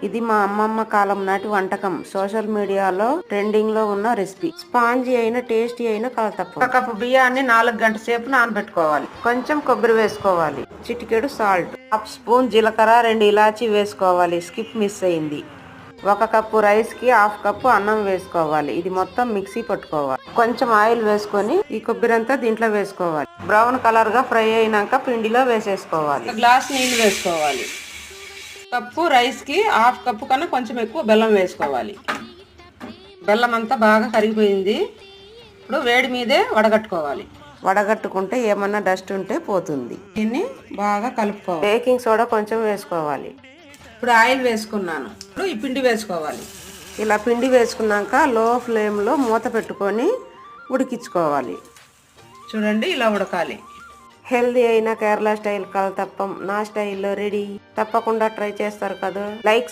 ఇది మా అమ్మమ్మ కాలం నాటి వంటకం. సోషల్ మీడియాలో ట్రెండింగ్ లో ఉన్న రెసిపీ. స్పాంజీ అయిన టేస్టీ అయిన కలతప్ప. 1 కప్పు బియ్యాన్ని 4 గంటల సేపు నానబెట్టుకోవాలి. కొంచెం కొబ్బరి వేసుకోవాలి. చిటికెడు సాల్ట్, 1/2 స్పూన్ జీలకర్ర, 2 ఇలాచీ వేసుకోవాలి. స్కిప్ మిస్ అయింది. 1 కప్పు రైస్ కి 1/2 కప్పు అన్నం వేసుకోవాలి. ఇది మొత్తం మిక్సీ పట్టుకోవాలి. కొంచెం ఆయిల్ వేసుకొని ఈ కొబ్బరి అంతా దీంట్లో వేసుకోవాలి. బ్రౌన్ కలర్ గా ఫ్రై అయినాక పిండిలో వేసేసుకోవాలి. 1 గ్లాస్ నీళ్లు వేసుకోవాలి. కప్పు రైస్ కి 1/2 కప్పు కన్నా కొంచెం ఎక్కువ బెల్లం వేసుకోవాలి. బెల్లం అంతా బాగా కరిగిపోయింది. ఇప్పుడు వేడి మీదే వడగట్టుకోవాలి. వడగట్టుకుంటే ఏమన్నా డస్ట్ ఉంటే పోతుంది. దీన్ని బాగా కలుపుకోవాలి. బేకింగ్ సోడా కొంచెం వేసుకోవాలి. ఇప్పుడు ఆయిల్ వేసుకున్నాను. ఇప్పుడు ఈ పిండి వేసుకోవాలి. ఇలా పిండి వేసుకున్నాక లో ఫ్లేమ్లో మూత పెట్టుకొని ఉడికించుకోవాలి. చూడండి, ఇలా ఉడకాలి. హెల్దీ అయిన కేరళ స్టైల్ కలతప్పం నా స్టైల్లో రెడీ. తప్పకుండా ట్రై చేస్తారు కదా. లైక్